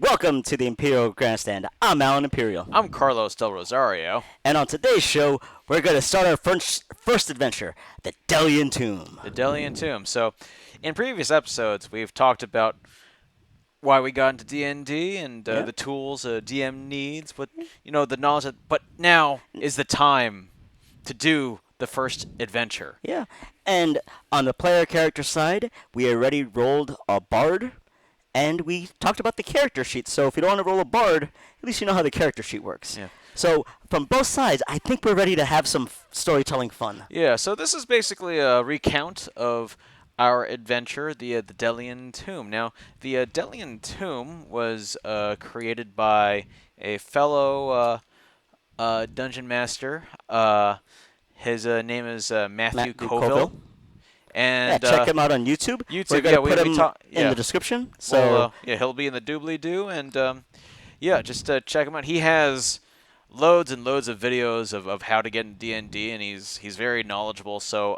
Welcome to the Imperial Grandstand. I'm Alan Imperial. I'm Carlos Del Rosario. And on today's show, we're going to start our first adventure, the Delian Tomb. The Delian Tomb. So, in previous episodes, we've talked about why we got into D&D and Yeah. the tools a DM needs, the knowledge. But now is the time to do the first adventure. Yeah. And on the player character side, we already rolled a bard, and we talked about the character sheet. So if you don't want to roll a bard, at least you know how the character sheet works. Yeah. So from both sides, I think we're ready to have some storytelling fun. Yeah. So this is basically a recount of our adventure, the Delian Tomb. Now, the Delian Tomb was created by a fellow dungeon master. His name is Matthew Colville. And check him out on YouTube. YouTube, we're gonna yeah, put him in yeah. the description. So Well, yeah, he'll be in the doobly-doo, and just check him out. He has loads and loads of videos of how to get in D&D, and he's very knowledgeable. So,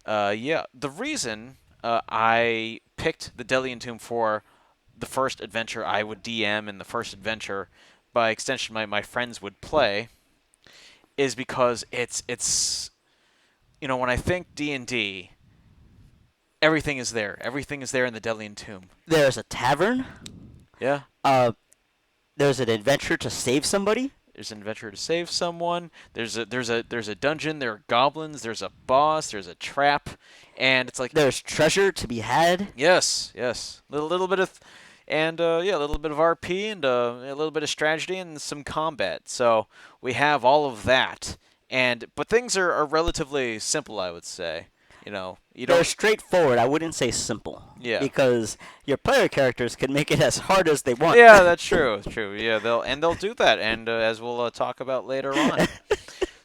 yeah, the reason I picked the Delian Tomb for the first adventure I would DM and the first adventure, by extension, my friends would play, is because it's when I think D&D, everything is there. Everything is there in the Delian Tomb. there's a tavern. Yeah. There's an adventure to save somebody. There's an adventure to save someone. There's a dungeon. There are goblins. There's a boss. There's a trap, and it's like There's treasure to be had. yes. Little bit of, and a little bit of RP and a little bit of strategy and some combat. So we have all of that, but things are relatively simple, I would say. You They're don't. straightforward. I wouldn't say simple. Yeah. Because your player characters can make it as hard as they want. Yeah, that's true. It's true. Yeah, they'll do that, and as we'll talk about later on.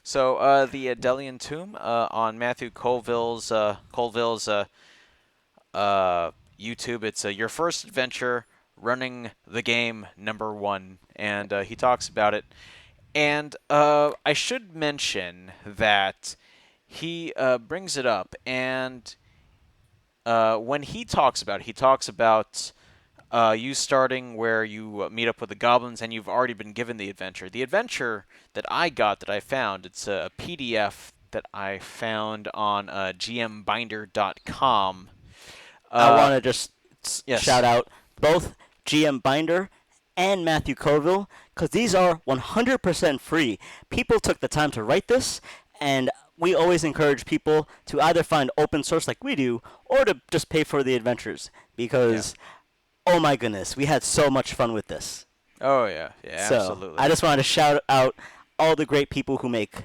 So the Delian Tomb on Matthew Colville's YouTube. It's your first adventure running the game #1, and he talks about it. And I should mention that he brings it up, and when he talks about you starting where you meet up with the goblins, and you've already been given the adventure. The adventure that I found, it's a PDF that I found on gmbinder.com. I want to just Yes. shout out both GM Binder and Matthew Colville, because these are 100% free. People took the time to write this, and we always encourage people to either find open source like we do, or to just pay for the adventures, because, oh my goodness, we had so much fun with this. Oh yeah, So absolutely. I just wanted to shout out all the great people who make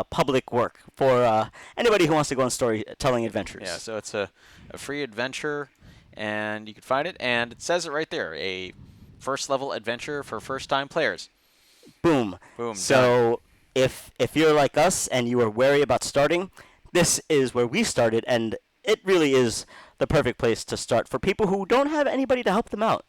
public work for anybody who wants to go on storytelling adventures. Yeah, so it's a free adventure, and you can find it, and it says it right there, a first level adventure for first time players. Boom. Boom. So if you're like us and you are wary about starting, this is where we started, and it really is the perfect place to start for people who don't have anybody to help them out.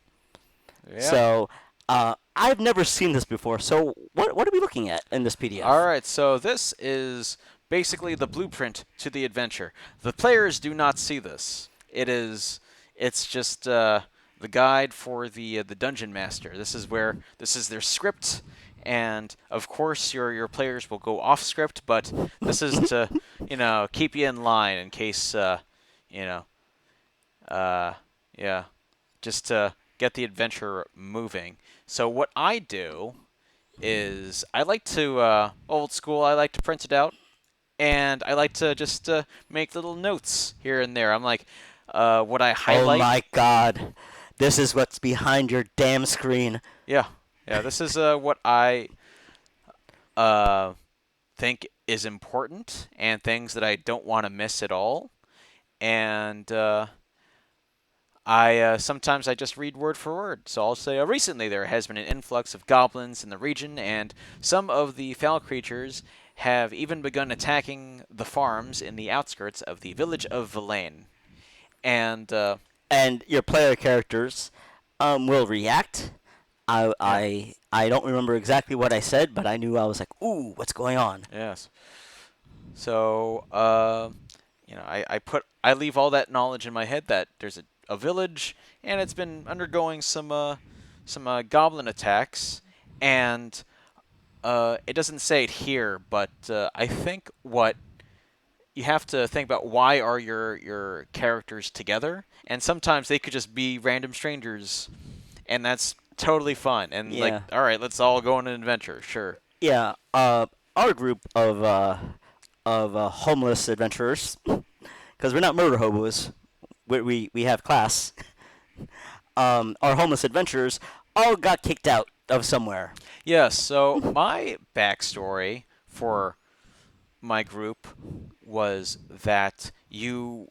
Yeah. So I've never seen this before. So what are we looking at in this PDF? All right, so this is basically the blueprint to the adventure. The players do not see this. It's just the guide for the dungeon master. This is their script, and of course your players will go off script, but this is to keep you in line in case just to get the adventure moving. So what I do is I like to old school. I like to print it out, and I like to just make little notes here and there. I'm like, what I highlight. Oh my God, this is what's behind your damn screen. Yeah. This is what I think is important, and things that I don't want to miss at all. And sometimes I just read word for word. So I'll say, recently there has been an influx of goblins in the region, and some of the foul creatures have even begun attacking the farms in the outskirts of the village of Villain. And your player characters will react. I don't remember exactly what I said, but I knew I was like, ooh, what's going on? yes. So I leave all that knowledge in my head that there's a village, and it's been undergoing some goblin attacks, and it doesn't say it here, but I think what you have to think about, why are your characters together, and sometimes they could just be random strangers, and that's totally fun. And like, Yeah. all right, let's all go on an adventure. Sure. Yeah. Our group of homeless adventurers, because we're not murder hobos. We have class. Our homeless adventurers all got kicked out of somewhere. Yes. So my backstory for my group was that you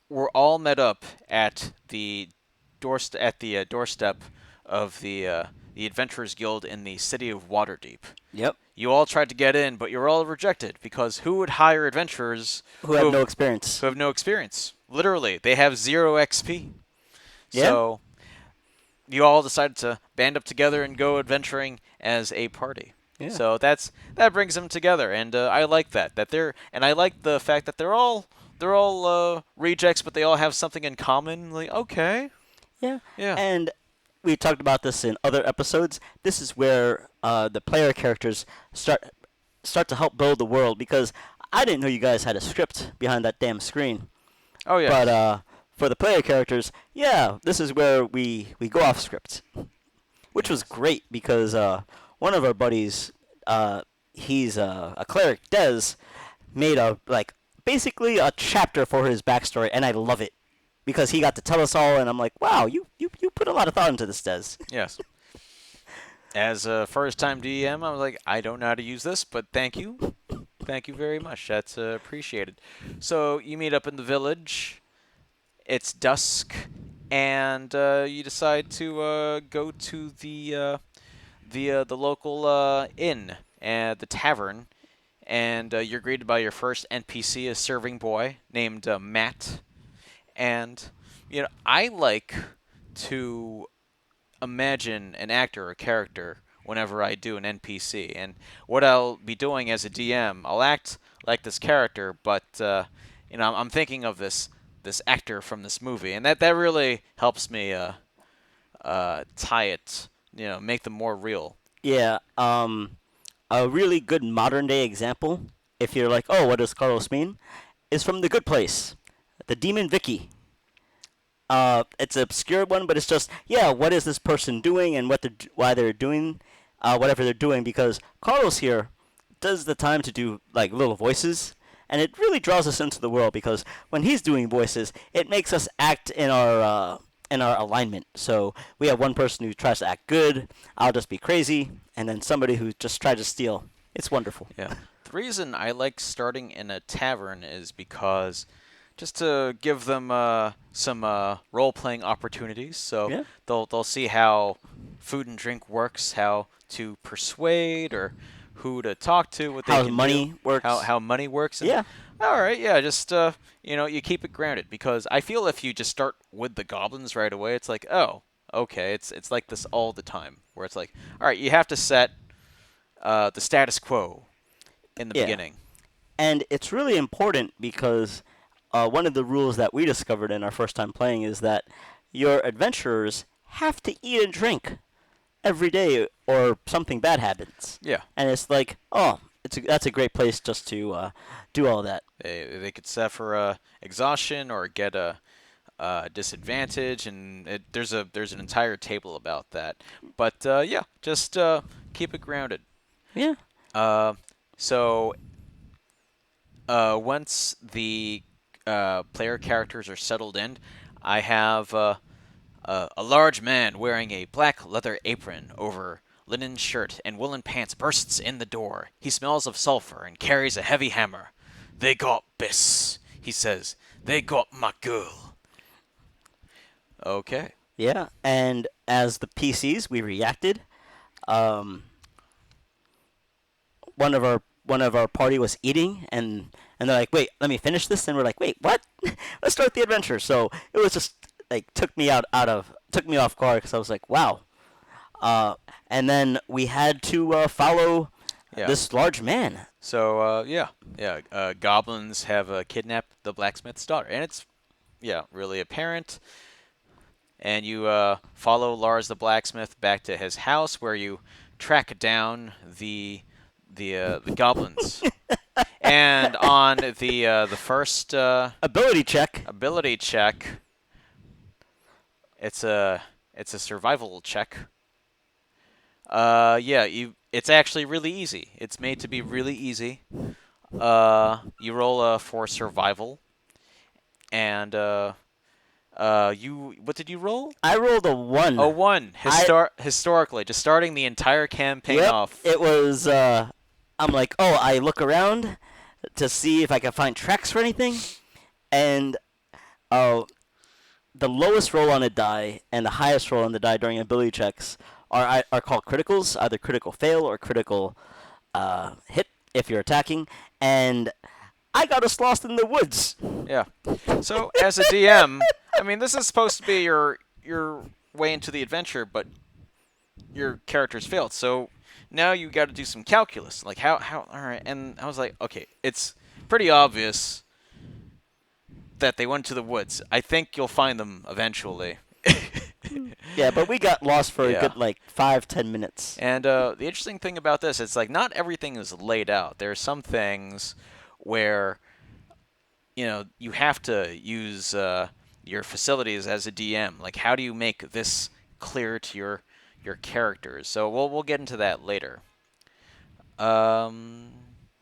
were all met up at the doorstep of the Adventurers Guild in the city of Waterdeep. Yep. You all tried to get in, but you were all rejected because who would hire adventurers Who have no experience. who have no experience? Literally, they have 0 XP. Yeah. So you all decided to band up together and go adventuring as a party. Yeah. So that brings them together, and I like and I like the fact that they're all rejects, but they all have something in common. Like, okay, Yeah. yeah, And we talked about this in other episodes. This is where the player characters start to help build the world, because I didn't know you guys had a script behind that damn screen. oh yeah, But for the player characters, yeah, this is where we go off script, which was yes. great because one of our buddies, he's a cleric, Des, made a basically a chapter for his backstory, and I love it because he got to tell us all, and I'm like, wow, you put a lot of thought into this, Des. Yes. As a first-time DM, I was like, I don't know how to use this, but thank you very much. That's appreciated. So you meet up in the village. It's dusk, and you decide to go to the local inn, the tavern, and you're greeted by your first NPC, a serving boy named Matt. And I like to imagine an actor or character whenever I do an NPC, and what I'll be doing as a DM, I'll act like this character, but I'm thinking of this actor from this movie, and that really helps me tie it, make them more real. Yeah, a really good modern day example, if you're like, oh, what does Carlos mean, is from The Good Place, the demon Vicky. It's an obscure one, but it's just, yeah, what is this person doing and why they're doing whatever they're doing, because Carlos here does the time to do like little voices, and it really draws us into the world because when he's doing voices, it makes us act in our alignment. So we have one person who tries to act good, I'll just be crazy, and then somebody who just tries to steal. It's wonderful. Yeah. The reason I like starting in a tavern is because just to give them some role-playing opportunities, so Yeah. they'll see how food and drink works, how to persuade, or who to talk to, what they How can do, money works. how money works, and Yeah. all right, yeah, just you keep it grounded, because I feel if you just start with the goblins right away, it's like, oh, okay, it's like this all the time, where it's like, all right, you have to set the status quo in the Yeah. beginning. And it's really important because one of the rules that we discovered in our first time playing is that your adventurers have to eat and drink every day, or something bad happens. Yeah. And it's like, oh, that's a great place just to do all that. They could suffer exhaustion or get a disadvantage, and there's an entire table about that. But yeah, just keep it grounded. Yeah. Uh, so once the player characters are settled in, I have a large man wearing a black leather apron over linen shirt and woolen pants bursts in the door. He smells of sulfur and carries a heavy hammer. They got Biss, he says. They got my girl. Okay. Yeah. And as the PCs, we reacted. Um, one of our party was eating, and they're like, wait, let me finish this, and we're like, wait, what? Let's start the adventure. So it was just like took me off guard because I was like, wow. And then we had to follow Yeah. this large man. So yeah. Goblins have kidnapped the blacksmith's daughter, and it's really apparent. and you follow Lars the blacksmith back to his house, where you track down the goblins. And on the first Ability check. ability check, it's a survival check. Yeah, it's actually really easy. It's made to be really easy. You roll for survival, and what did you roll? I rolled a A 1. one. I Historically, just starting the entire campaign Yep, off. it was. I'm like, oh, I look around to see if I can find tracks for anything, and uh, the lowest roll on a die and the highest roll on the die during ability checks are called criticals, either critical fail or critical hit if you're attacking, and I got us lost in the woods. Yeah. So as a DM, I mean, this is supposed to be your way into the adventure, but your character's failed. So now you got to do some calculus. Like how all right. And I was like, okay, it's pretty obvious that they went to the woods. I think you'll find them eventually. Yeah, but we got lost for a Yeah. good like 5-10 minutes. And the interesting thing about this, it's like not everything is laid out. There are some things where you have to use your facilities as a DM. Like, how do you make this clear to your characters? So we'll get into that later. Um,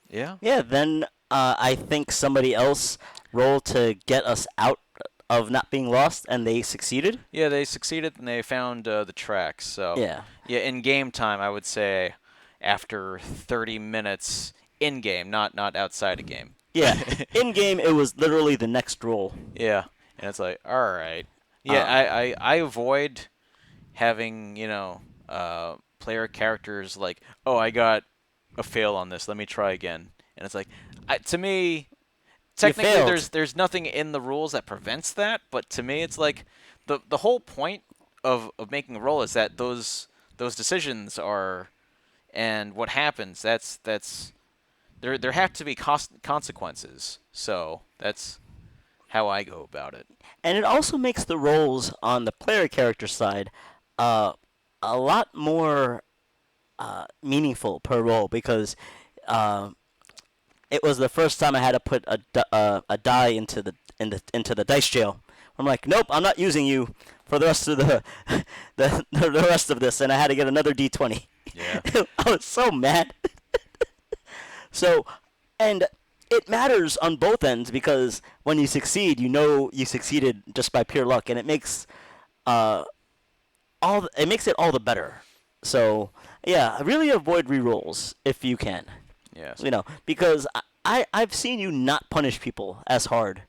yeah, Yeah, then I think somebody else rolled to get us out of not being lost, and they succeeded. yeah, they succeeded and they found the tracks. So Yeah. yeah, in game time, I would say after 30 minutes in game, not outside a game. Yeah. In game, it was literally the next roll. Yeah, and it's like, all right. Yeah, I avoid having player characters like, oh, I got a fail on this. Let me try again. And it's like, to me, technically, failed. there's nothing in the rules that prevents that. But to me, it's like the whole point of making a roll is that those decisions are, and what happens. That's there have to be consequences. So that's how I go about it. And it also makes the rolls on the player character side uh, a lot more meaningful per roll because uh, it was the first time I had to put a die into the dice jail. I'm like, nope, I'm not using you for the rest of the rest of this, and I had to get another D20. Yeah. I was so mad. So, and it matters on both ends because when you succeed, you know you succeeded just by pure luck, and it makes it makes it all the better. So, yeah, really avoid rerolls if you can. Yes. Because I've seen you not punish people as hard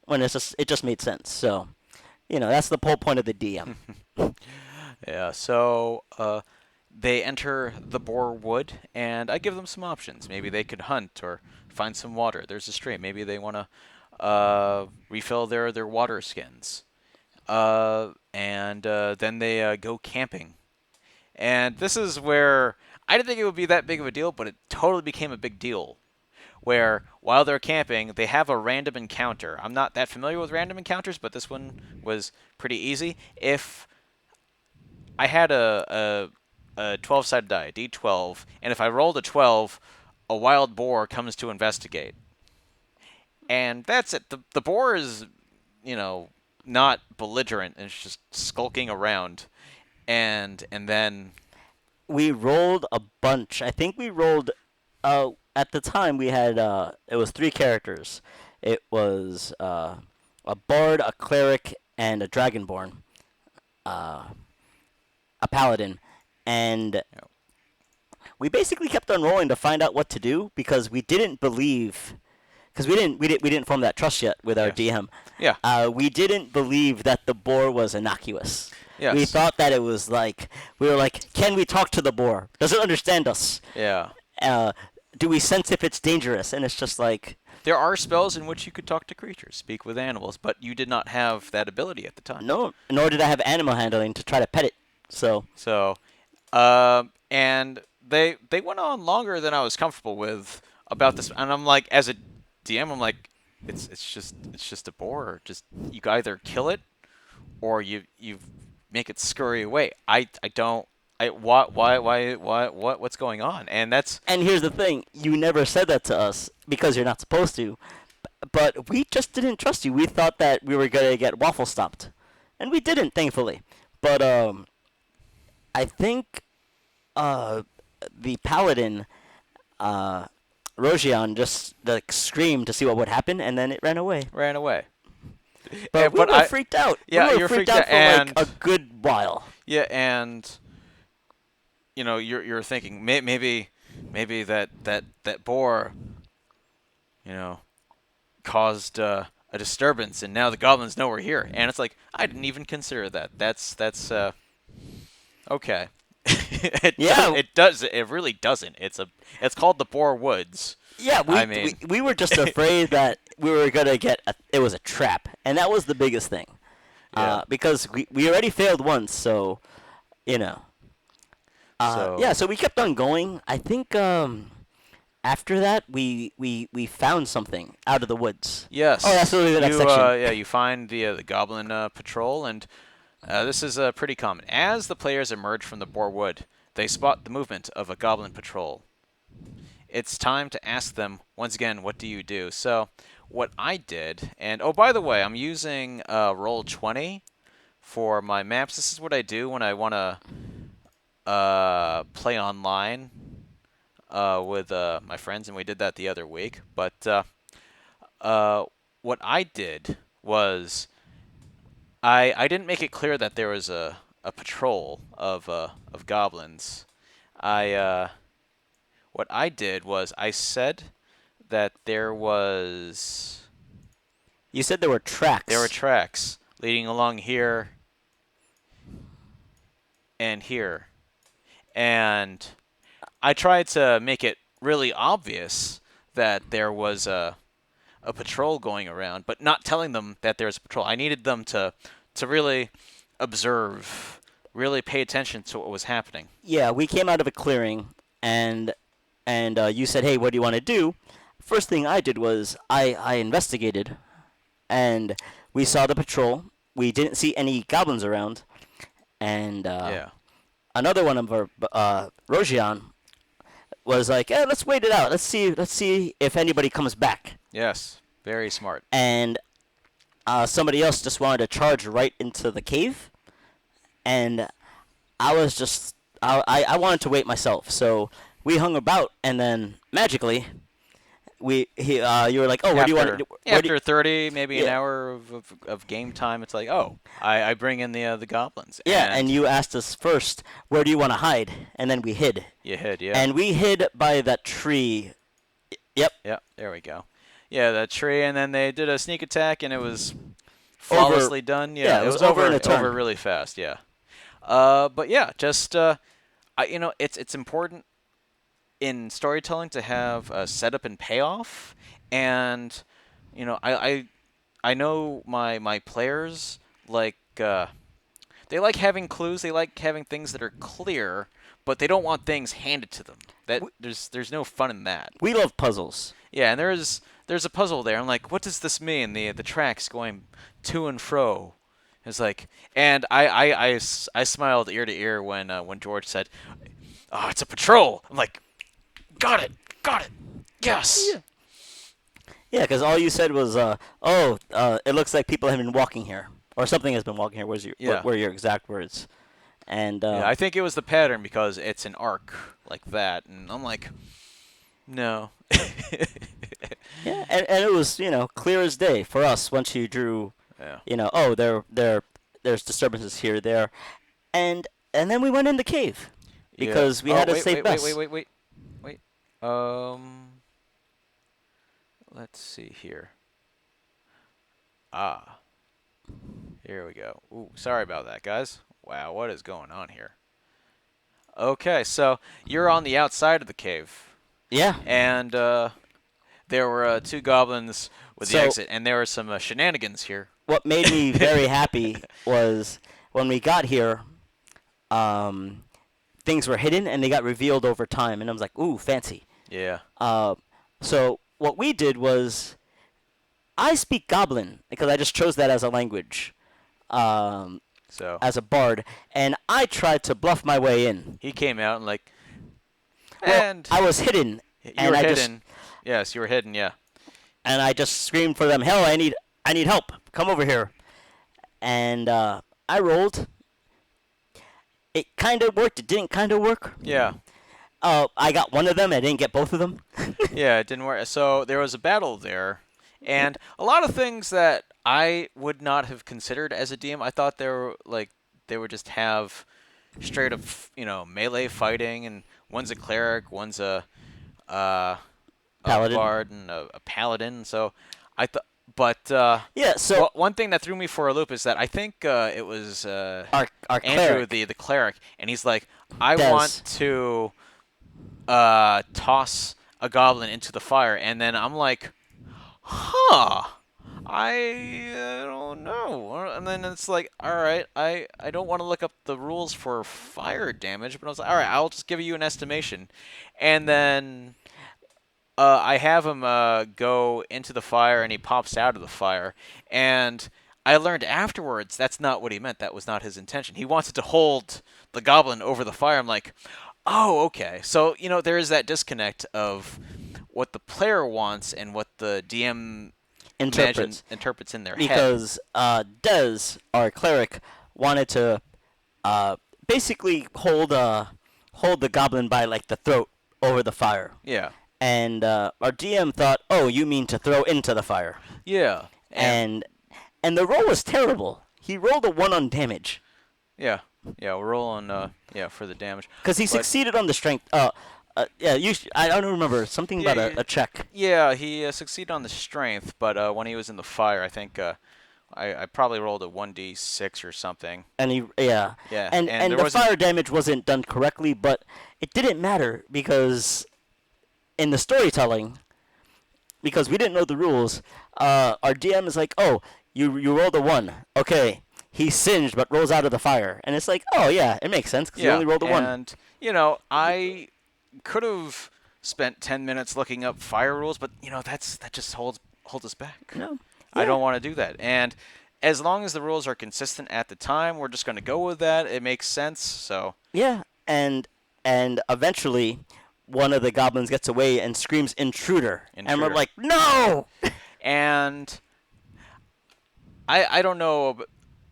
when it just made sense. So, that's the whole point of the DM. Yeah, so they enter the Boar Wood, and I give them some options. Maybe they could hunt or find some water. There's a stream. Maybe they want to refill their water skins. And then they go camping. And this is where I didn't think it would be that big of a deal, but it totally became a big deal. Where while they're camping, they have a random encounter. I'm not that familiar with random encounters, but this one was pretty easy. If I had a 12-sided die, D12, and if I rolled a 12, a wild boar comes to investigate. And that's it. The boar is, not belligerent, and it's just skulking around. And then We rolled a bunch. I think we rolled. At the time, we had it was 3 characters. It was a bard, a cleric, and a dragonborn. A paladin, and we basically kept on rolling to find out what to do because we didn't believe, because we didn't form that trust yet with our Yes. DM. Yeah. We didn't believe that the boar was innocuous. Yes. We thought that it was like we were like, can we talk to the boar? Does it understand us? Yeah. Do we sense if it's dangerous? And it's just like, There are spells in which you could talk to creatures, speak with animals, but you did not have that ability at the time. no, nor did I have animal handling to try to pet it. So So, and they went on longer than I was comfortable with about this, and I'm like, as a DM, I'm like, it's just a boar. Just you can either kill it or you make it scurry away. I don't. What's going on? And that's And here's the thing: you never said that to us because you're not supposed to. But we just didn't trust you. We thought that we were gonna get waffle stopped, and we didn't, thankfully. But I think uh, the paladin uh, Rojian just like screamed to see what would happen, and then it ran away. ran away. But we But were freaked out. We yeah, were you're freaked freaked out out, for like a and good while. yeah, and you're thinking maybe that boar, you know, caused a disturbance, and now the goblins know we're here. And it's like I didn't even consider that. That's okay. Yeah, It really doesn't. It's called the Boar Woods. yeah. I We mean, we were just afraid that we were gonna get it was a trap, and that was the biggest thing. yeah. Because we already failed once, so you know. Yeah, So so we kept on going. I think after that we found something out of the woods. Oh, that's yes, literally the next you section. yeah you find the goblin patrol, and this is pretty common. As the players emerge from the Boar Wood, they spot the movement of a goblin patrol. It's time to ask them once again, what do you do? So what I did, and oh, by the way, I'm using Roll20 for my maps. This is what I do when I want to play online with my friends, and we did that the other week. But uh, what I did was I didn't make it clear that there was a patrol of goblins. I what I did was I said that You said there were there were tracks. tracks leading along here and here, and I tried to make it really obvious that there was a patrol going around, but not telling them that there's a patrol. I needed them to really observe, really pay attention to what was happening. Yeah, we came out of a clearing, and you said, "Hey, what do you want to do?" First thing I did was I investigated, and we saw the patrol. We didn't see any goblins around, and Yeah. another one of our Rojian was like, let's wait it out. Let's see if anybody comes back." Yes. Very smart. And somebody else just wanted to charge right into the cave, and I was just I wanted to wait myself. So we hung about, and then magically you were like, "Oh, where do you want? Where do After 30, maybe an Yeah. hour of game time, it's like, oh, I bring in the goblins. Yeah, and And you asked us first, where do you want to hide? And then we hid. you hid, yeah. And we hid by that tree. Yep. Yep, there we go. Yeah, that tree, and then they did a sneak attack, and it was Over. flawlessly done. Yeah, Yeah, it it was was over in a turn. over really fast. Yeah. But yeah, just it's important in storytelling to have a setup and payoff, and I know my players like they like having clues, they like having things that are clear, but they don't want things handed to them. That there's no fun in that. We love puzzles. Yeah, and there's a puzzle there. I'm like, what does this mean? The tracks going to and fro. It's like, and I smiled ear to ear when George said, "Oh, it's a patrol." I'm like, got it, yes. Yeah. Yeah, because all you said was, it looks like people have been walking here, or something has been walking here. Yeah. Were your exact words? And Yeah, I think it was the pattern because it's an arc like that, and I'm like, no. yeah, and it was clear as day for us once you drew. Yeah. There's disturbances here, there, and then we went in the cave because we Oh, had a wait, safe bus. wait. Let's see here. Ah, here we go. Ooh, sorry about that, guys. Wow, what is going on here? Okay, so you're on the outside of the cave, Yeah. and there were two goblins with the So- exit, and there were some shenanigans here. What made me very happy was when we got here, things were hidden and they got revealed over time, and I was like, "Ooh, fancy." Yeah. So what we did was, I speak Goblin because I just chose that as a language. So as a bard, and I tried to bluff my way in. he came out and like, Well, and I was hidden, you and were I just hidden. Yes, you were hidden. Yeah. screamed for them, "Hell, I need help! Come over here!" And I rolled. It kind of worked. It didn't kind of work. Yeah. I got one of them. I didn't get both of them. Yeah, it didn't work. So there was a battle there, and a lot of things that I would not have considered as a DM. I thought they would just have straight up, melee fighting, and one's a cleric, one's a Paladin. bard, and a paladin. So I thought, but Yeah. So well, one thing that threw me for a loop is that I think it was our Andrew, cleric, the cleric, and he's like, I want Des. to toss a goblin into the fire, and then I'm like, huh, I don't know. And then it's like, all right, I don't want to look up the rules for fire damage, but I was like, all right, I'll just give you an estimation. And then I have him go into the fire, and he pops out of the fire. And I learned afterwards that's not what he meant. That was not his intention. He wanted to hold the goblin over the fire. I'm like, oh, okay. So, there is that disconnect of what the player wants and what the DM interprets in their head. Because Des, our cleric, wanted to basically hold the goblin by like the throat over the fire. Yeah. And our DM thought, "Oh, you mean to throw into the fire?" Yeah. And the roll was terrible. He rolled a 1 on damage. Yeah. Yeah, we're rolling for the damage. Because he succeeded on the strength. Yeah, I don't remember something about a check. Yeah, he succeeded on the strength, but when he was in the fire, I think I probably rolled a 1d6 or something. And Yeah, and and there the wasn't- fire damage wasn't done correctly, but it didn't matter because in the storytelling, because we didn't know the rules, our DM is like, "Oh, you rolled a 1. Okay." He singed but rolls out of the fire. And it's like, oh, yeah, it makes sense because he only rolled a 1. And, I could have spent 10 minutes looking up fire rules, but, that just holds us back. No. I Yeah. don't want to do that. And as long as the rules are consistent at the time, we're just going to go with that. It makes sense, so. Yeah, and eventually one of the goblins gets away and screams, "Intruder." And we're Intruder. like, "No!" And I don't know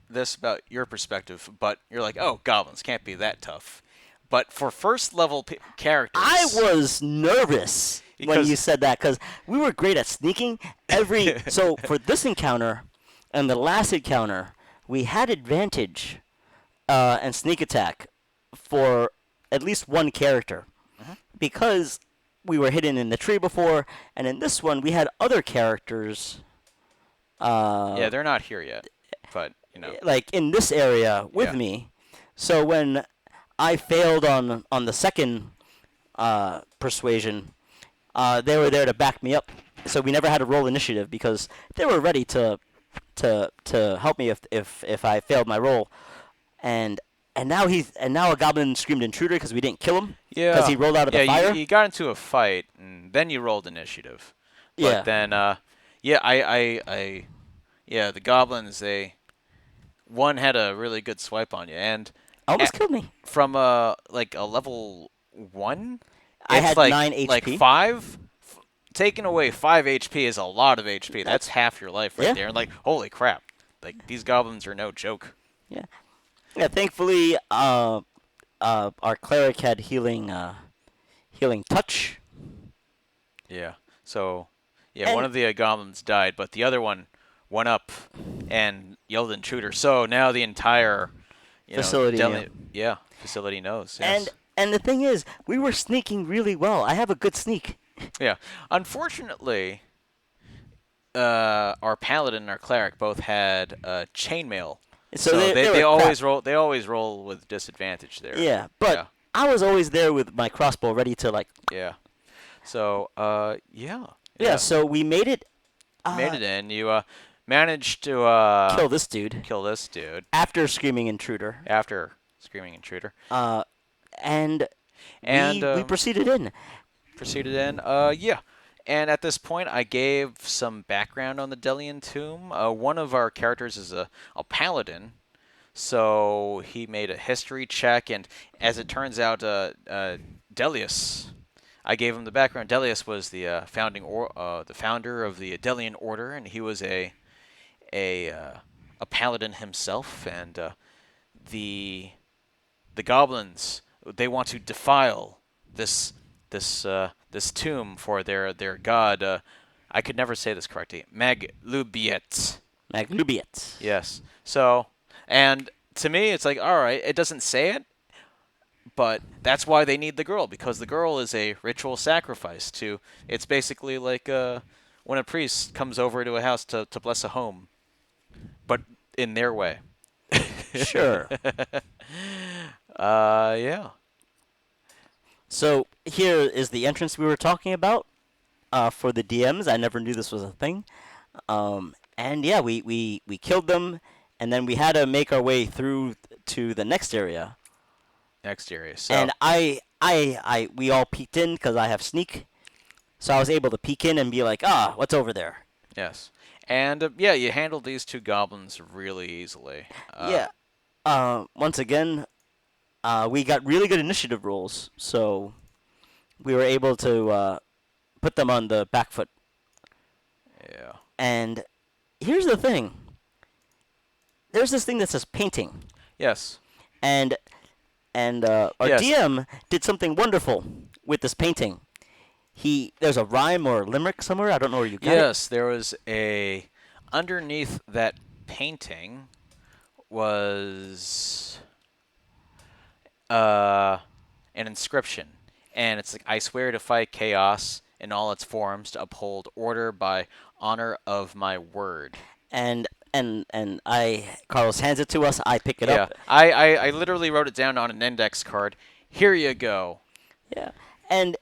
this about your perspective, but you're like, oh, goblins can't be that tough. But for first level characters, I was nervous when Because- you said that because we were great at sneaking. So for this encounter and the last encounter, we had advantage and sneak attack for at least one character because we were hidden in the tree before, and in this one we had other characters. yeah, they're not here yet, but like in this area with Yeah. me. So when I failed on the second persuasion, they were there to back me up. So we never had to roll initiative because they were ready to help me if I failed my roll. And now a goblin screamed intruder because we didn't kill him. yeah, Because he rolled out of the fire. You got into a fight, and then you rolled initiative. But Yeah. then, the goblins, one had a really good swipe on you, and Almost killed me. from like a level 1, I it's had like, 9 HP. Like 5, taking away 5 HP is a lot of HP. That's half your life right Yeah. there. And like, holy crap, like these goblins are no joke. Yeah. Yeah. Thankfully, our cleric had healing touch. Yeah. So, yeah, And- one of the goblins died, but the other one went up and yelled intruder. So now the entire Facility knew. facility knows. Yes. And the thing is, we were sneaking really well. I have a good sneak. Yeah. Unfortunately, our paladin and our cleric both had chainmail. So they they were always crap. roll. They always roll with disadvantage there. Yeah, but Yeah. I was always there with my crossbow ready to like. Yeah. So yeah. Yeah. So we made it. Made it in. You managed to Kill this dude kill this dude after screaming intruder. after screaming intruder. And And we proceeded in. proceeded in. Yeah. And at this point, I gave some background on the Delian tomb. One of our characters is a paladin, so he made a history check, and as it turns out, Delius, I gave him the background. Delius was the founder of the Delian Order, and he was a uh, a paladin himself, and the the goblins, they want to defile this this tomb for their god. I could never say this correctly. Maglubiet. Maglubiet. Yes. So, and to me, it's like, all right, it doesn't say it, but that's why they need the girl, because the girl is a ritual sacrifice to. It's basically like when a priest comes over to a house to bless a home, but in their way. Sure. Yeah. So here is the entrance we were talking about for the DMs. I never knew this was a thing. And yeah, we killed them, and then we had to make our way through to the next area. Next area. So. And we all peeked in because I have sneak, so I was able to peek in and be like, what's over there? Yes. And yeah, you handled these two goblins really easily. Yeah. Once again, we got really good initiative rolls, so we were able to put them on the back foot. Yeah. And here's the thing. There's this thing that says painting. Yes. And our Yes. DM did something wonderful with this painting. There's a rhyme or a limerick somewhere. I don't know where you got it. Yes, there was underneath that painting was an inscription, and it's like, I swear to fight chaos in all its forms, to uphold order by honor of my word. And Carlos hands it to us. I pick it Yeah, up. I literally wrote it down on an index card. Here you go. Yeah, and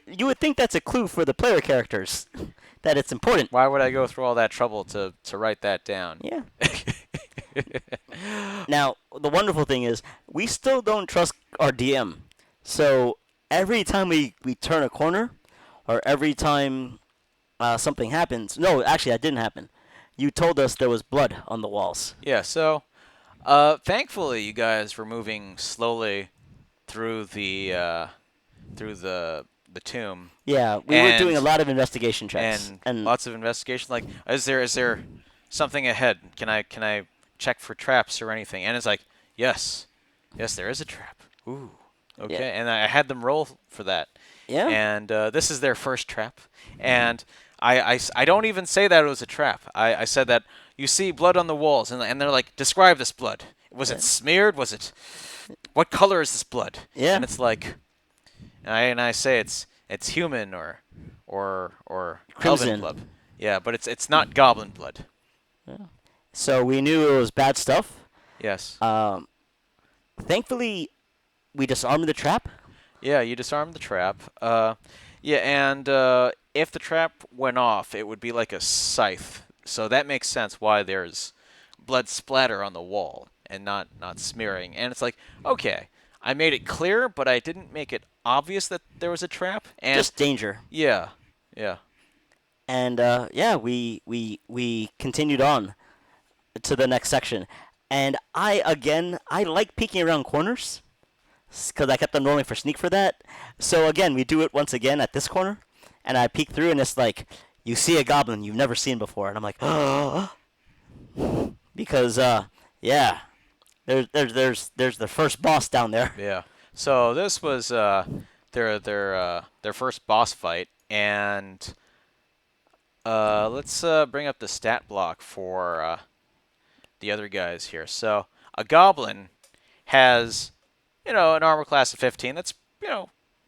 you would think that's a clue for the player characters, that it's important. Why would I go through all that trouble to write that down? Yeah. Now, the wonderful thing is, we still don't trust our DM. So every time we turn a corner, or every time something happens. No, actually, that didn't happen. You told us there was blood on the walls. Yeah, so thankfully you guys were moving slowly through the tomb. Yeah, we were doing a lot of investigation checks. And lots of investigation. Like, is there something ahead? Can I check for traps or anything? And it's like, yes, there is a trap. Ooh, okay. Yeah. And I had them roll for that. Yeah. And this is their first trap. And I don't even say that it was a trap. I said that you see blood on the walls, and they're like, describe this blood. Was it smeared? Was it? What color is this blood? Yeah. And it's like, and I say it's human or Crimson elven blood. Yeah, but it's not goblin blood. Yeah. So we knew it was bad stuff. Yes. Thankfully, we disarmed the trap. Yeah, you disarmed the trap. Yeah, and if the trap went off, it would be like a scythe. So that makes sense why there's blood splatter on the wall and not smearing. And it's like, okay, I made it clear, but I didn't make it obvious that there was a trap. And Just danger. Yeah. And yeah, we continued on to the next section. And I like peeking around corners, because I kept on rolling for sneak for that. So again, we do it once again at this corner, and I peek through, and it's like, you see a goblin you've never seen before, and I'm like, oh, because yeah, there's the first boss down there. Yeah. So this was their first boss fight, and let's bring up the stat block for the other guys here. So a goblin has, an armor class of 15. That's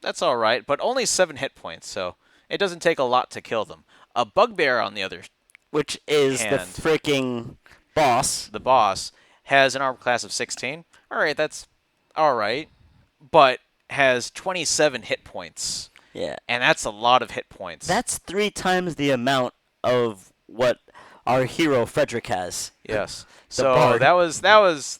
that's all right, but only 7 hit points, so it doesn't take a lot to kill them. A bugbear, on the other Which is hand, the freaking boss. the boss, has an armor class of 16. All right, that's all right, but has 27 hit points. Yeah. And that's a lot of hit points. That's 3 times the amount of what our hero Frederick has. Yes. The So bard. that was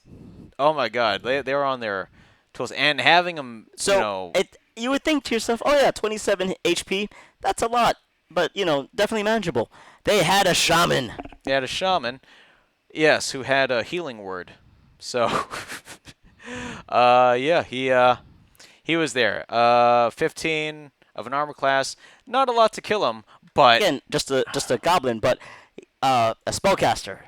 oh my god. They were on their tools, and having them, So you would think to yourself, oh yeah, 27 HP, that's a lot, but definitely manageable. They had a shaman. They had a shaman, yes, who had a healing word. So, yeah, he was there. 15 of an armor class, not a lot to kill him, but Again, just a goblin, but a spellcaster.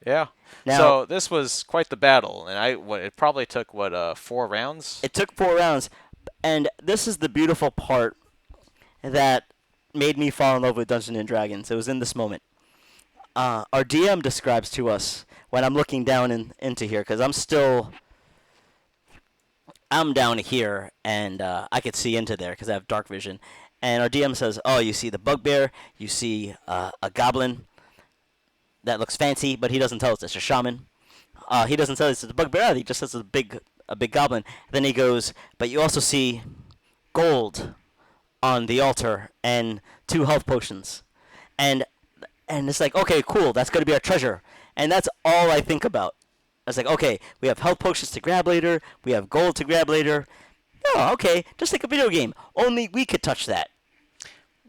yeah. Now, So this was quite the battle, and it probably took 4 rounds. it took 4 rounds, and this is the beautiful part that made me fall in love with Dungeons and Dragons. It was in this moment. Our DM describes to us when I'm looking down into here, because I'm down here, and I could see into there because I have dark vision. And our DM says, "Oh, you see the bugbear, you see a goblin that looks fancy, but he doesn't tell us it's a shaman. He doesn't tell us it's a bugbear. He just says it's a big goblin. Then he goes, but you also see gold on the altar and 2 health potions, and it's like, okay, cool, that's gonna be our treasure, and that's all I think about. I was like, okay, we have health potions to grab later, we have gold to grab later. Oh, okay, just like a video game. Only we could touch that.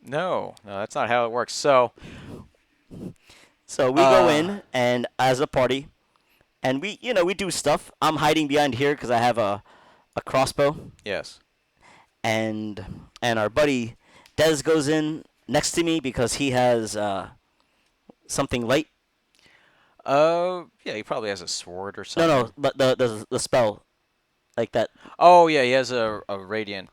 No, that's not how it works. So, So we go in and as a party, and we do stuff. I'm hiding behind here because I have a crossbow, yes. and our buddy Dez goes in next to me because he has something light. Yeah, he probably has a sword or No, something. no, but the spell like that. Oh, yeah, he has a radiant,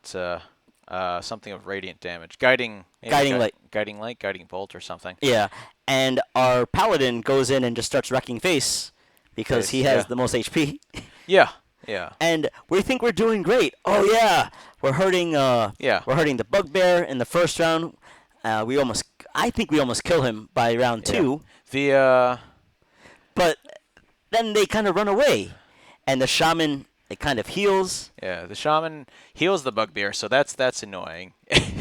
something of radiant damage. Maybe Guiding light. Guiding light, guiding bolt or something. Yeah, and our paladin goes in and just starts wrecking face because he has Yeah. the most HP. Yeah, yeah. And we think we're doing great. Oh yeah, we're hurting. Yeah. We're hurting the bugbear in the first round. I think we almost kill him by round 2. The, But then they kind of run away, and the shaman it kind of heals, yeah, the shaman heals the bugbear, so that's annoying.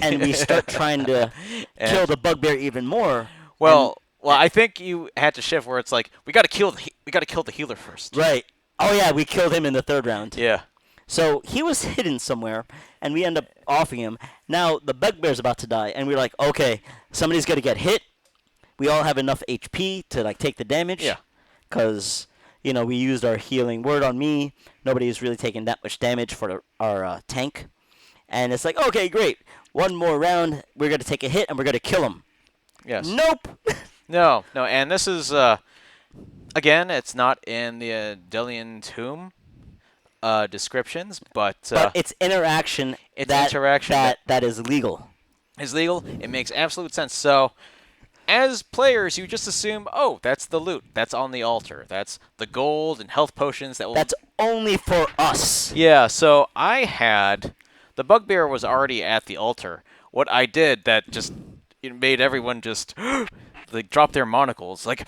and we start trying to kill the bugbear even more. Well, I think you had to shift where it's like we got to kill the healer first. Right. Oh yeah, we killed him in the 3rd round. Yeah. So he was hidden somewhere, and we end up offing him. Now the bugbear's about to die, and we're like, okay, somebody's gonna get hit. We all have enough HP to take the damage. Yeah. Because we used our healing word on me. Nobody's really taking that much damage for our tank, and it's like, okay, great. One more round, we're gonna take a hit, and we're gonna kill him. Yes. Nope. No, and this is again, it's not in the Delian tomb descriptions, but it's interaction. It's that, interaction that is legal. is legal. It makes absolute sense. So, as players, you just assume, oh, that's the loot. That's on the altar. That's the gold and health potions that will. That's only for us. Yeah. So the bugbear was already at the altar. What I did that just it made everyone just like drop their monocles. Like,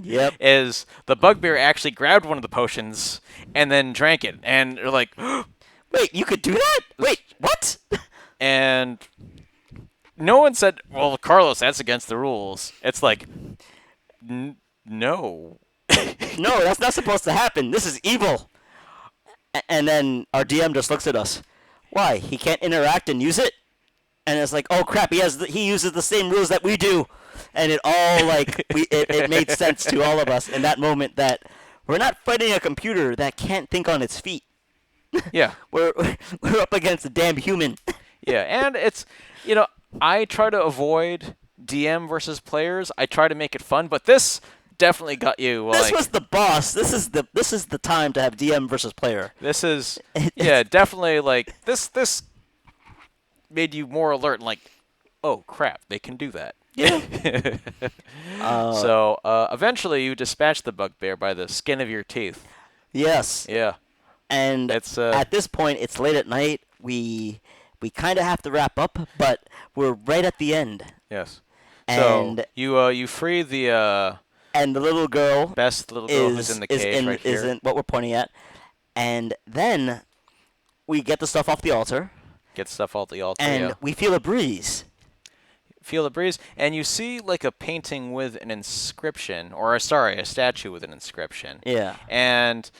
Yep. is the bugbear actually grabbed one of the potions and then drank it, and they're like, Wait, you could do that? Wait, what? and no one said, well, Carlos, that's against the rules. It's like, no. No, that's not supposed to happen. This is evil. And then our DM just looks at us. Why? He can't interact and use it? And it's like, oh crap, he uses the same rules that we do. And it all it made sense to all of us in that moment that we're not fighting a computer that can't think on its feet. Yeah. We're up against a damn human. Yeah, and it's, I try to avoid DM versus players. I try to make it fun, but this definitely got you. This was the boss. This is the time to have DM versus player. This is, yeah, definitely this made you more alert and like, oh crap, they can do that. Yeah. So eventually you dispatch the bugbear by the skin of your teeth. Yes. Yeah. And It's at this point, it's late at night. We kind of have to wrap up, but we're right at the end. Yes. And so you free the and the little girl best little girl who's in the cage right here. is in what we're pointing at. And then we get the stuff off the altar, Get stuff off the altar. and Yeah. we feel a breeze. Feel the breeze, and you see like a painting with an inscription, or a statue with an inscription. Yeah. And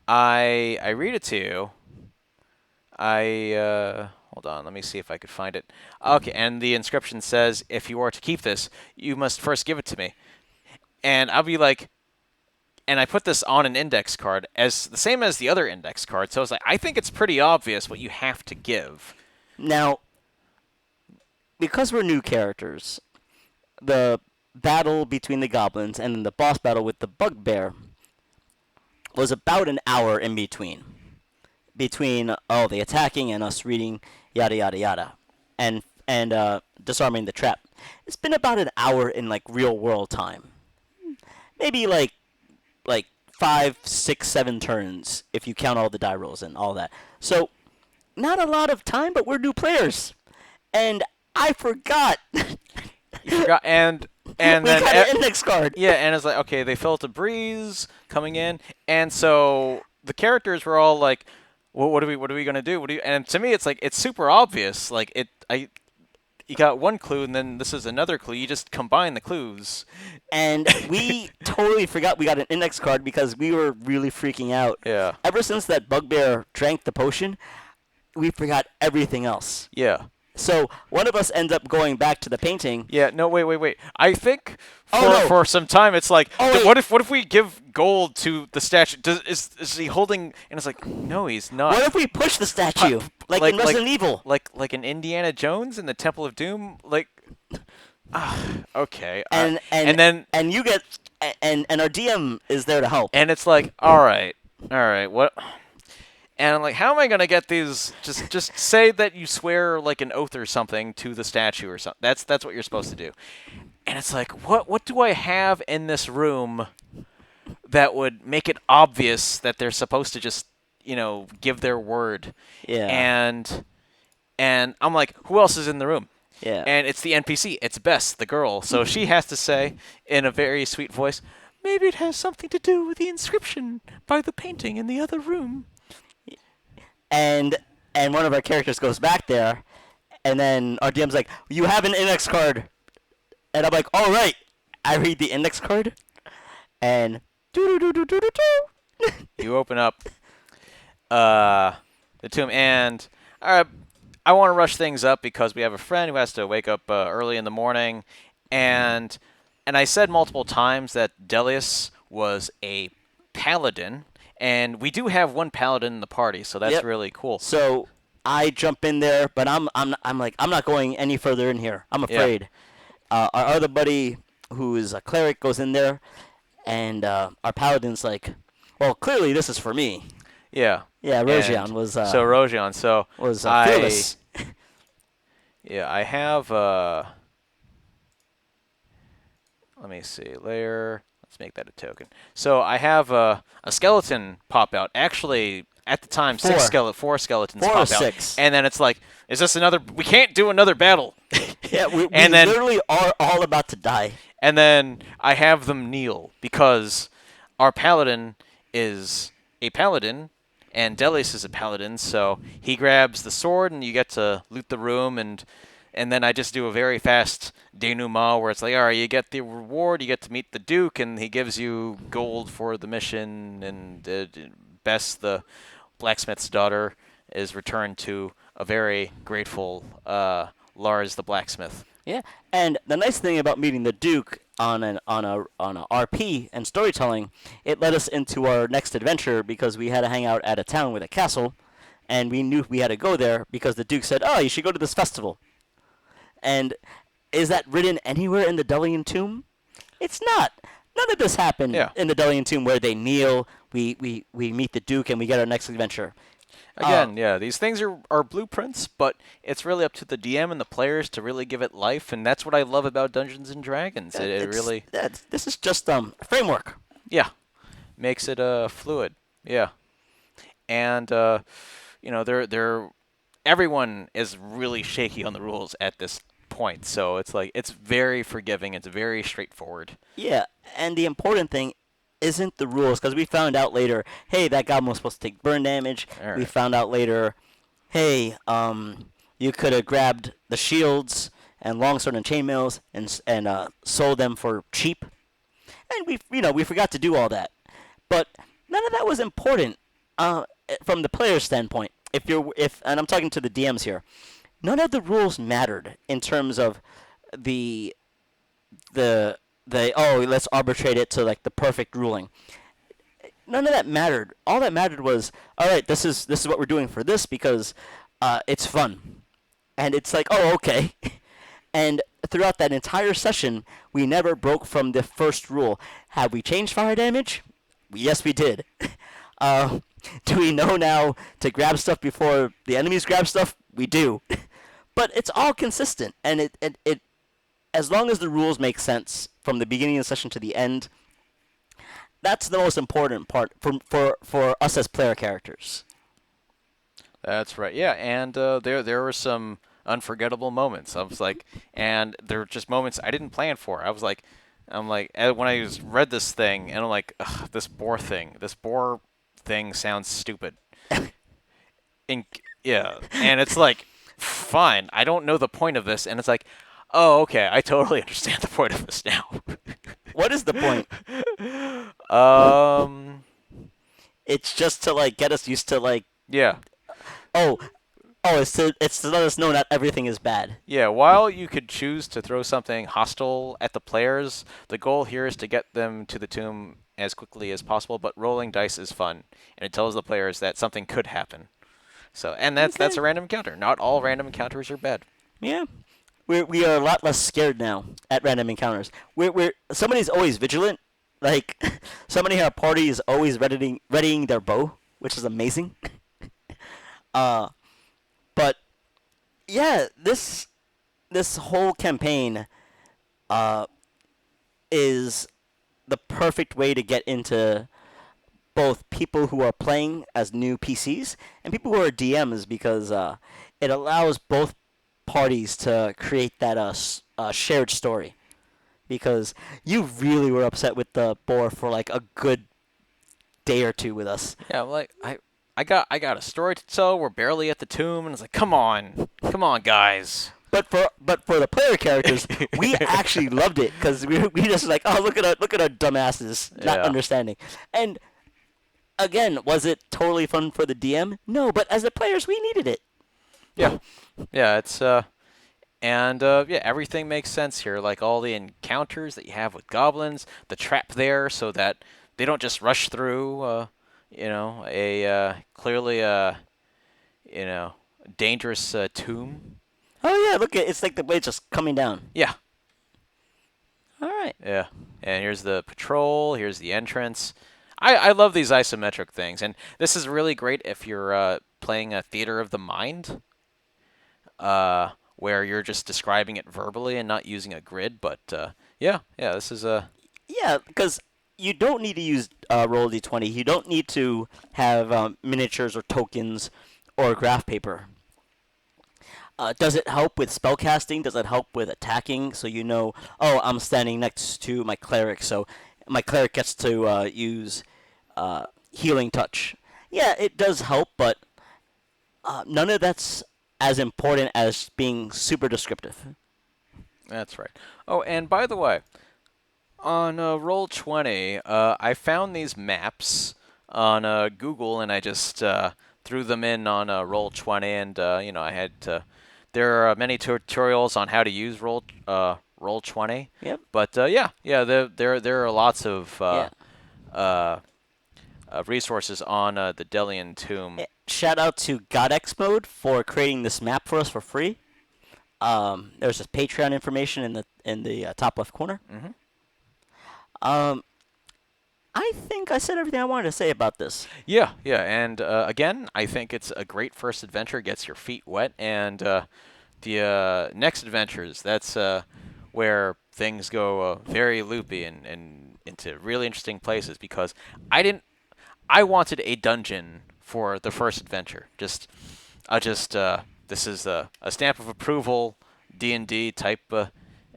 I read it to you. hold on. Let me see if I could find it. Okay, and the inscription says, "If you are to keep this, you must first give it to me." And I'll be like, and I put this on an index card as the same as the other index card. So I was like, I think it's pretty obvious what you have to give. Now, because we're new characters, the battle between the goblins and then the boss battle with the bugbear was about an hour in between. Between the attacking and us reading yada yada yada, and disarming the trap. It's been about an hour in like real world time. Maybe like 5, 6, 7 turns if you count all the die rolls and all that. So not a lot of time, but we're new players, and I forgot. You forgot, and We then got an index card. yeah, and it's like, okay, they felt a breeze coming in, and so the characters were all like, well, what are we gonna do? And to me, it's like it's super obvious. Like you got one clue, and then this is another clue. You just combine the clues. And we totally forgot we got an index card because we were really freaking out. Yeah. Ever since that bugbear drank the potion, we forgot everything else. Yeah. So one of us ends up going back to the painting. Yeah. No. Wait. I think for Oh, no. for some time, it's like, Oh, wait. what if we give gold to the statue? Is he holding? And it's like, no, he's not. What if we push the statue, like in Resident Evil? Like an Indiana Jones in the Temple of Doom? Like, okay. And then you get and our DM is there to help. and it's like, all right, what? And I'm like, how am I gonna get these? Just say that you swear like an oath or something to the statue or something. That's what you're supposed to do. And it's like, what do I have in this room that would make it obvious that they're supposed to just give their word? Yeah. And I'm like, who else is in the room? Yeah. And it's the NPC. It's Bess, the girl. So she has to say in a very sweet voice, maybe it has something to do with the inscription by the painting in the other room. and one of our characters goes back there, and then our DM's like, "You have an index card," and I'm like, "All right." I read the index card, and You open up the tomb, and I want to rush things up because we have a friend who has to wake up early in the morning, and I said multiple times that Delius was a paladin, and we do have one paladin in the party, so that's Yep. really cool. So I jump in there, but I'm like, I'm not going any further in here. I'm afraid. Our other buddy, who is a cleric, goes in there, and our paladin's like, well, clearly this is for me. Yeah. Yeah, Rojian And was so Rojian. So fearless. Yeah, I have. Let me see. Layer. Let's make that a token. So I have a skeleton pop out. Actually, at the time, Four. four skeletons 4 or pop out. 6. And then it's like, is this another? We can't do another battle. Yeah, we And then- literally are all about to die. And then I have them kneel because our paladin is a paladin and Delius is a paladin, so he grabs the sword and you get to loot the room, and then I just do a very fast denouement where it's like, all right, you get the reward, you get to meet the Duke, and he gives you gold for the mission, and Bess, the blacksmith's daughter, is returned to a very grateful Lars the blacksmith. Yeah, and the nice thing about meeting the Duke on a RP and storytelling, it led us into our next adventure because we had to hang out at a town with a castle, and we knew we had to go there because the Duke said, "Oh, you should go to this festival." And is that written anywhere in the Delian Tomb? It's not. None of this happened in the Delian Tomb where they kneel, we meet the Duke, and we get our next adventure. Again, yeah, these things are blueprints, but it's really up to the DM and the players to really give it life, and that's what I love about Dungeons and Dragons. It really, this is just a framework. yeah, makes it fluid. Yeah, and they're everyone is really shaky on the rules at this point, so it's like it's very forgiving. It's very straightforward. Yeah, and the important thing isn't the rules, because we found out later, hey, that goblin was supposed to take burn damage. All We right. found out later, hey, you could have grabbed the shields and longsword and chainmails and sold them for cheap, and we forgot to do all that, but none of that was important from the player's standpoint. and I'm talking to the DMs here, none of the rules mattered in terms of the the let's arbitrate it to like the perfect ruling. None of that mattered. All that mattered was, all right, this is what we're doing for this because it's fun, and it's like, oh, okay. And throughout that entire session, we never broke from the first rule. Have we changed fire damage? Yes, we did. Uh, do we know now to grab stuff before the enemies grab stuff? We do. But it's all consistent, and it as long as the rules make sense from the beginning of the session to the end, that's the most important part for us as player characters. That's right. Yeah, and there were some unforgettable moments. I was like, and there were just moments I didn't plan for. I'm like, when I read this thing, and I'm like, ugh, this boar thing sounds stupid. And, yeah, and it's like, fine, I don't know the point of this, and it's like, oh, okay, I totally understand the point of this now. What is the point? um, It's just to like get us used to like, yeah. oh, it's to let us know not everything is bad. Yeah, while you could choose to throw something hostile at the players, the goal here is to get them to the tomb as quickly as possible, but rolling dice is fun, and it tells the players that something could happen. So, and that's Okay. a random encounter. Not all random encounters are bad. Yeah. We are a lot less scared now at random encounters. We're somebody's always vigilant. Like somebody in our party is always readying their bow, which is amazing. uh, but yeah, this whole campaign uh is the perfect way to get into both people who are playing as new PCs and people who are DMs because it allows both parties to create that shared story. Because you really were upset with the boar for like a good day or two with us. Yeah, like I got a story to tell. We're barely at the tomb, and it's like, come on, guys. But for the player characters, we actually loved it because we just like, oh, look at our dumbasses not Yeah. understanding. And again, was it totally fun for the DM? No, but as the players, we needed it. Yeah, yeah. Yeah, everything makes sense here. Like all the encounters that you have with goblins, the trap there, so that they don't just rush through. Clearly dangerous tomb. Oh yeah, look at it's like the blade's just coming down. Yeah, All right. yeah. And here's the patrol. Here's the entrance. I love these isometric things, and this is really great if you're playing a theater of the mind, where you're just describing it verbally and not using a grid. But yeah, this is a Yeah, because you don't need to use roll d20. You don't need to have miniatures or tokens or graph paper. Does it help with spellcasting? Does it help with attacking? So you know, oh, I'm standing next to my cleric, so my cleric gets to use healing touch. Yeah, it does help, but none of that's as important as being super descriptive. That's right. Oh, and by the way, on Roll20, I found these maps on Google, and I just threw them in on Roll20, and I had to. There are many tutorials on how to use Roll20, Yep. but there are lots of Yeah. resources on the Delian Tomb. Shout out to GodX Mode for creating this map for us for free. There's this Patreon information in the top left corner. Mhm. Um, I think I said everything I wanted to say about this. Yeah, and again, I think it's a great first adventure. Gets your feet wet, and the next adventures, that's where things go very loopy and into really interesting places. Because I wanted a dungeon for the first adventure. This is a stamp of approval, D&D type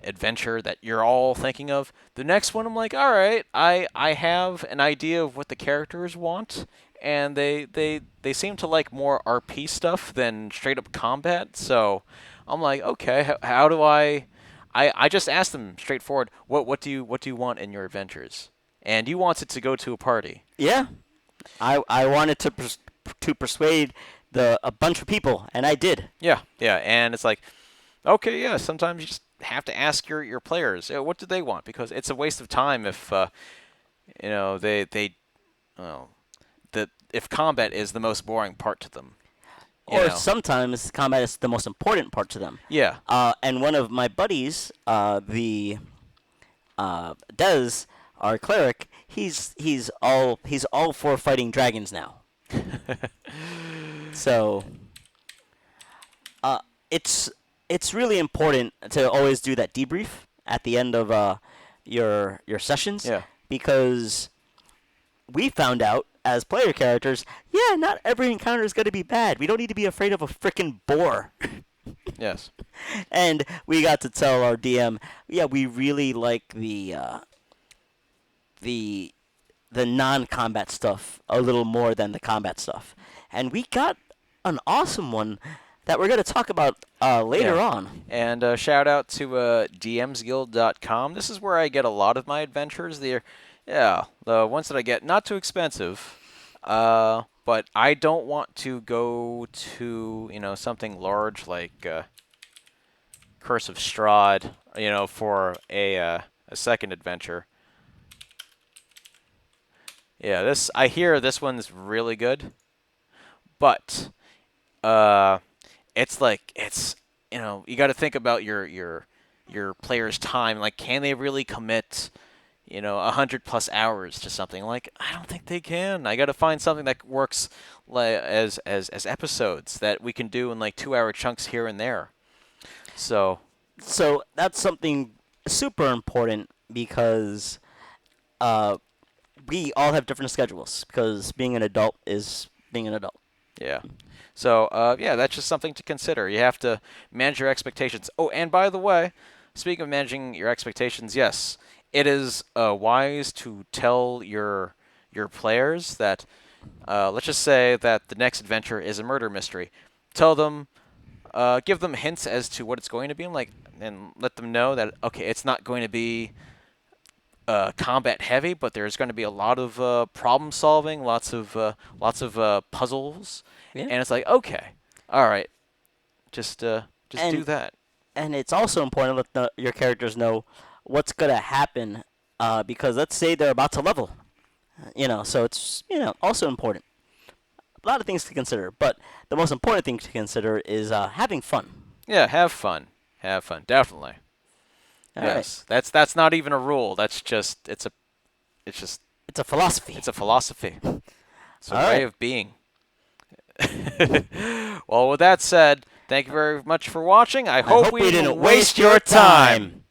adventure that you're all thinking of. The next one, I'm like, all right, I have an idea of what the characters want, and they seem to like more RP stuff than straight up combat. So I'm like, okay, how do I just asked them straightforward, what do you want in your adventures? And you wanted to go to a party. Yeah, I wanted to persuade a bunch of people, and I did. Yeah, yeah, and it's like, okay, yeah, sometimes you just have to ask your players, what do they want, because it's a waste of time if they well, the if combat is the most boring part to them, you Or know. sometimes combat is the most important part to them. Yeah. And one of my buddies, Dez, our cleric, he's all for fighting dragons now. So uh, it's it's really important to always do that debrief at the end of your sessions, Yeah. because we found out as player characters, yeah, not every encounter is going to be bad. We don't need to be afraid of a freaking boar. Yes. And we got to tell our DM, yeah, we really like the non-combat stuff a little more than the combat stuff, and we got an awesome one that we're going to talk about later Yeah. on. And shout out to dmsguild.com. This is where I get a lot of my adventures. The ones that I get, not too expensive, but I don't want to go to something large like Curse of Strahd, for a second adventure. Yeah, I hear this one's really good, but it's you got to think about your player's time. Like, can they really commit 100+ hours to something? Like, I don't think they can. I got to find something that works like as episodes that we can do in like 2-hour chunks here and there. So So that's something super important, because we all have different schedules, because being an adult is being an adult. yeah. So yeah, that's just something to consider. You have to manage your expectations. Oh, and by the way, speaking of managing your expectations, yes, it is wise to tell your players that let's just say that the next adventure is a murder mystery. Tell them, give them hints as to what it's going to be, and let them know that okay, it's not going to be combat heavy, but there's going to be a lot of problem solving, lots of puzzles, Yeah. and it's like, okay, all right, just do And that. and it's also important to let your characters know what's gonna happen, because let's say they're about to level, so it's also important. A lot of things to consider, but the most important thing to consider is having fun. Yeah, have fun, definitely. All right, Yes, that's not even a rule. That's just it's just it's a philosophy. it's a philosophy. It's a All way right. of being. Well, with that said, thank you very much for watching. I I hope hope we we didn't didn't waste waste your your time. time.